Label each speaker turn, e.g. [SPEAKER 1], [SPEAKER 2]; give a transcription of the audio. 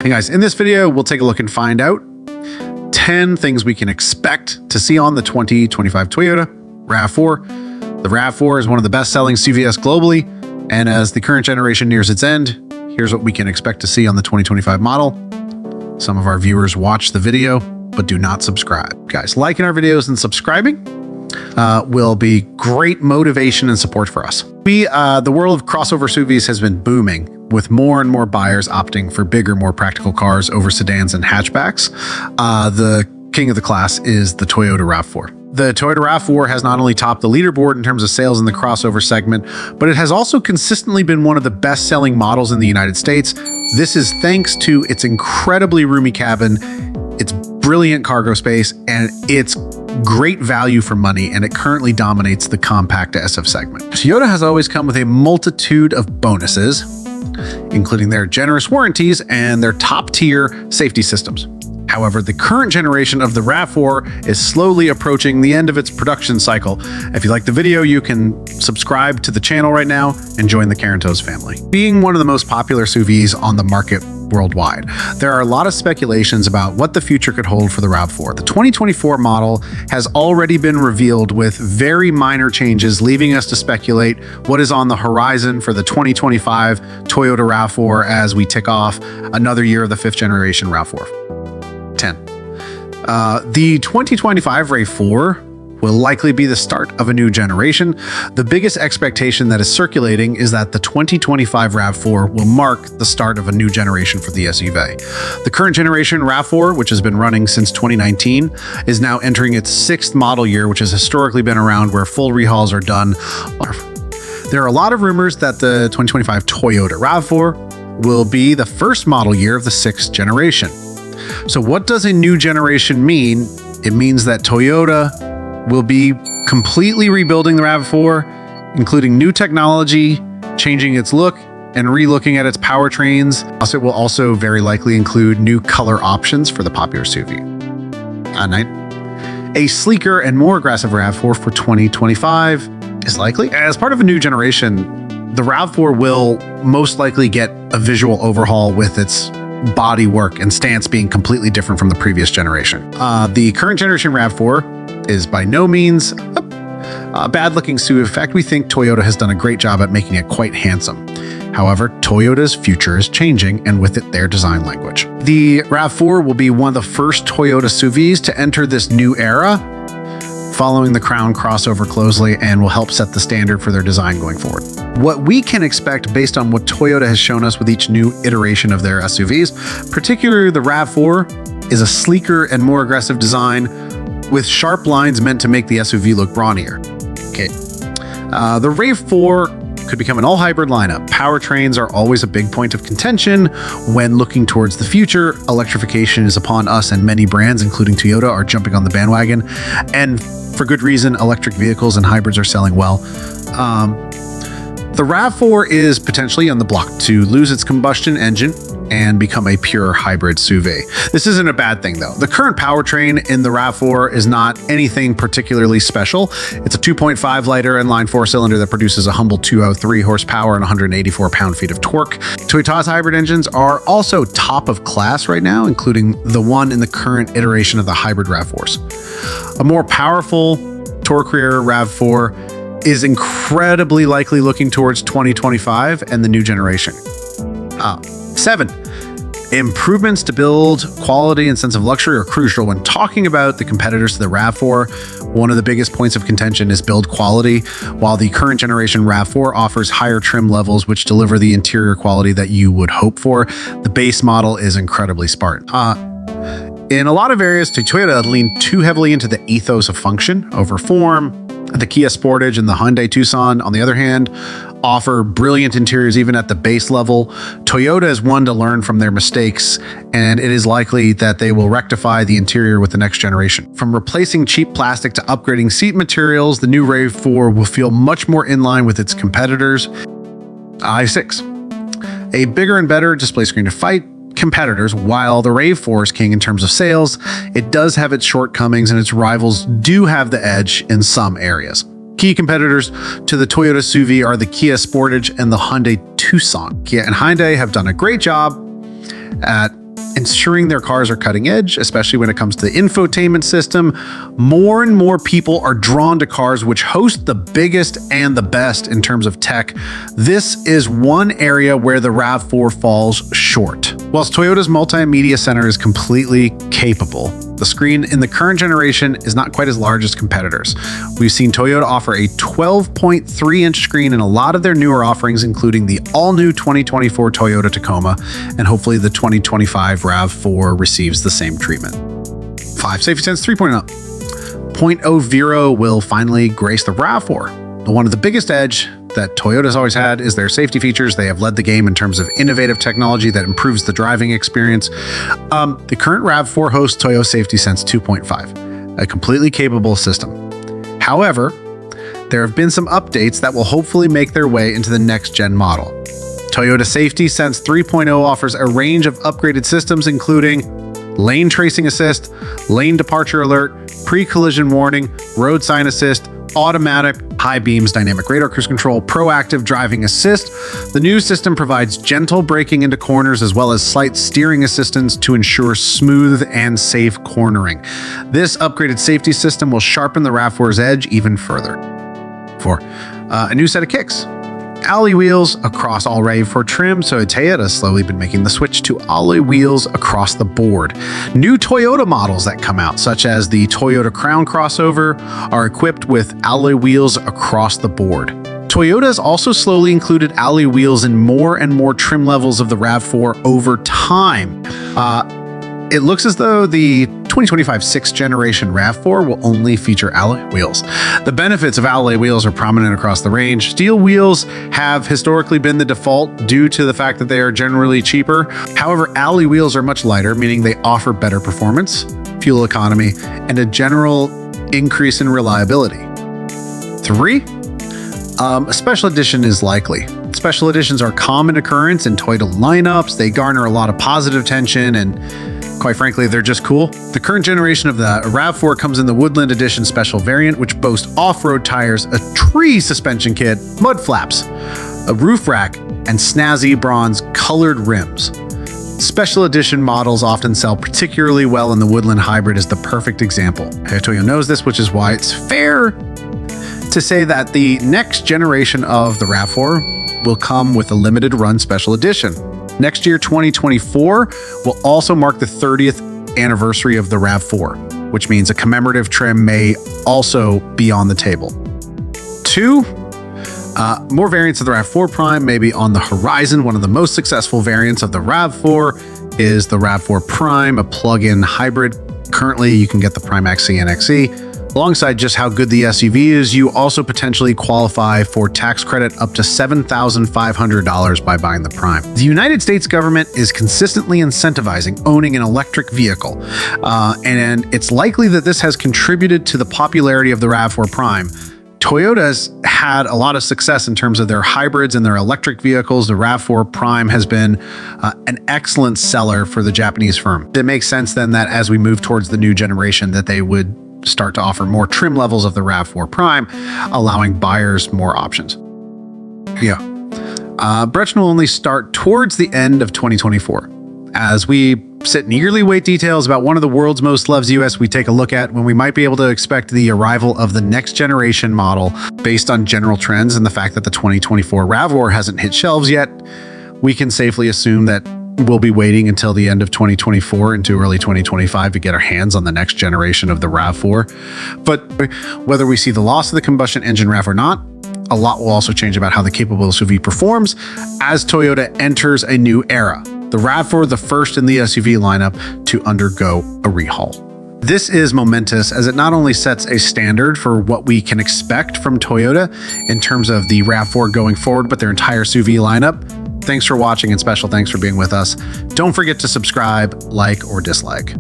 [SPEAKER 1] Hey guys, in this video, we'll take a look and find out 10 things we can expect to see on the 2025 Toyota RAV4. The RAV4 is one of the best-selling CVS globally, and as the current generation nears its end, here's what we can expect to see on the 2025 model. Some of our viewers watch the video, but do not subscribe. Guys, liking our videos and subscribing will be great motivation and support for us. The world of crossover SUVs has been booming, with more and more buyers opting for bigger, more practical cars over sedans and hatchbacks. The king of the class is the Toyota RAV4. The Toyota RAV4 has not only topped the leaderboard in terms of sales in the crossover segment, but it has also consistently been one of the best-selling models in the United States. This is thanks to its incredibly roomy cabin, its brilliant cargo space, and its great value for money, and it currently dominates the compact to SF segment. Toyota has always come with a multitude of bonuses, including their generous warranties and their top-tier safety systems. However, the current generation of the RAV4 is slowly approaching the end of its production cycle. If you like the video, you can subscribe to the channel right now and join the Carantos family. Being one of the most popular SUVs on the market worldwide, there are a lot of speculations about what the future could hold for the RAV4. The 2024 model has already been revealed with very minor changes, leaving us to speculate what is on the horizon for the 2025 Toyota RAV4 as we tick off another year of the 5th generation RAV4. 10. The 2025 RAV4 will likely be the start of a new generation. The biggest expectation that is circulating is that the 2025 RAV4 will mark the start of a new generation for the SUV. The current generation RAV4, which has been running since 2019, is now entering its 6th model year, which has historically been around where full rehauls are done. There are a lot of rumors that the 2025 Toyota RAV4 will be the first model year of the 6th generation. So what does a new generation mean? It means that Toyota will be completely rebuilding the RAV4, including new technology, changing its look, and re-looking at its powertrains. Also, it will also very likely include new color options for the popular SUV. 9. A sleeker and more aggressive RAV4 for 2025 is likely. As part of a new generation, the RAV4 will most likely get a visual overhaul, with its body work and stance being completely different from the previous generation. The current generation RAV4 is by no means a bad-looking SUV. In fact, we think Toyota has done a great job at making it quite handsome. However, Toyota's future is changing, and with it, their design language. The RAV4 will be one of the first Toyota SUVs to enter this new era, following the Crown crossover closely, and will help set the standard for their design going forward. What we can expect based on what Toyota has shown us with each new iteration of their SUVs, particularly the RAV4, is a sleeker and more aggressive design with sharp lines meant to make the SUV look brawnier. Okay. The RAV4 could become an all-hybrid lineup. Powertrains are always a big point of contention when looking towards the future. Electrification is upon us, and many brands, including Toyota, are jumping on the bandwagon. And for good reason, electric vehicles and hybrids are selling well. The RAV4 is potentially on the block to lose its combustion engine and become a pure hybrid SUV. This isn't a bad thing though. The current powertrain in the RAV4 is not anything particularly special. It's a 2.5 liter inline 4-cylinder that produces a humble 203 horsepower and 184 pound-feet of torque. Toyota's hybrid engines are also top of class right now, including the one in the current iteration of the hybrid RAV4s. A more powerful torque-rear RAV4 is incredibly likely looking towards 2025 and the new generation. 7. Improvements to build quality and sense of luxury are crucial when talking about the competitors to the RAV4. One of the biggest points of contention is build quality. While the current generation RAV4 offers higher trim levels which deliver the interior quality that you would hope for, the base model is incredibly Spartan. In a lot of areas, Toyota leaned too heavily into the ethos of function over form. The Kia Sportage and the Hyundai Tucson, on the other hand, offer brilliant interiors even at the base level. Toyota is one to learn from their mistakes, and it is likely that they will rectify the interior with the next generation. From replacing cheap plastic to upgrading seat materials, the new RAV4 will feel much more in line with its competitors. 6. A bigger and better display screen to fight competitors. While the RAV4 is king in terms of sales, it does have its shortcomings, and its rivals do have the edge in some areas. Key competitors to the Toyota SUV are the Kia Sportage and the Hyundai Tucson. Kia and Hyundai have done a great job at ensuring their cars are cutting edge, especially when it comes to the infotainment system. More and more people are drawn to cars which host the biggest and the best in terms of tech. This is one area where the RAV4 falls short. Whilst Toyota's multimedia center is completely capable, the screen in the current generation is not quite as large as competitors. We've seen Toyota offer a 12.3-inch screen in a lot of their newer offerings, including the all-new 2024 Toyota Tacoma, and hopefully the 2025 RAV4 receives the same treatment. 5. Safety Sense 3.0. 0.0 will finally grace the RAV4. One of the biggest edge that Toyota's always had is their safety features. They have led the game in terms of innovative technology that improves the driving experience. The current RAV4 hosts Toyo Safety Sense 2.5, a completely capable system. However, there have been some updates that will hopefully make their way into the next-gen model. Toyota Safety Sense 3.0 offers a range of upgraded systems, including lane tracing assist, lane departure alert, pre-collision warning, road sign assist, automatic, high beams, dynamic radar cruise control, proactive driving assist. The new system provides gentle braking into corners as well as slight steering assistance to ensure smooth and safe cornering. This upgraded safety system will sharpen the RAV4's edge even further. 4. A new set of kicks. Alloy wheels across all RAV4 trim, so Toyota has slowly been making the switch to alloy wheels across the board. New Toyota models that come out, such as the Toyota Crown crossover, are equipped with alloy wheels across the board. Toyota has also slowly included alloy wheels in more and more trim levels of the RAV4 over time. It looks as though the 2025 6th generation RAV4 will only feature alloy wheels. The benefits of alloy wheels are prominent across the range. Steel wheels have historically been the default due to the fact that they are generally cheaper. However, alloy wheels are much lighter, meaning they offer better performance, fuel economy, and a general increase in reliability. 3. A special edition is likely. Special editions are a common occurrence in Toyota lineups. They garner a lot of positive attention, and quite frankly, they're just cool. The current generation of the RAV4 comes in the Woodland Edition Special variant, which boasts off-road tires, a tree suspension kit, mud flaps, a roof rack, and snazzy bronze colored rims. Special edition models often sell particularly well, and the Woodland Hybrid is the perfect example. Toyota knows this, which is why it's fair to say that the next generation of the RAV4 will come with a limited run special edition. Next year, 2024, will also mark the 30th anniversary of the RAV4, which means a commemorative trim may also be on the table. 2, more variants of the RAV4 Prime may be on the horizon. One of the most successful variants of the RAV4 is the RAV4 Prime, a plug-in hybrid. Currently, you can get the Prime XE and XE. Alongside just how good the SUV is, you also potentially qualify for tax credit up to $7,500 by buying the Prime. The United States government is consistently incentivizing owning an electric vehicle, and it's likely that this has contributed to the popularity of the RAV4 Prime. Toyota's had a lot of success in terms of their hybrids and their electric vehicles. The RAV4 Prime has been an excellent seller for the Japanese firm. It makes sense then that as we move towards the new generation that they would start to offer more trim levels of the RAV4 Prime, allowing buyers more options. Production will only start towards the end of 2024. As we sit and eagerly wait details about one of the world's most loved US, we take a look at when we might be able to expect the arrival of the next generation model. Based on general trends and the fact that the 2024 RAV4 hasn't hit shelves yet, we can safely assume that we'll be waiting until the end of 2024 into early 2025 to get our hands on the next generation of the RAV4. But whether we see the loss of the combustion engine RAV or not, a lot will also change about how the capable SUV performs as Toyota enters a new era. The RAV4, the first in the SUV lineup to undergo a rehaul. This is momentous as it not only sets a standard for what we can expect from Toyota in terms of the RAV4 going forward, but their entire SUV lineup. Thanks for watching and special thanks for being with us. Don't forget to subscribe, like, or dislike.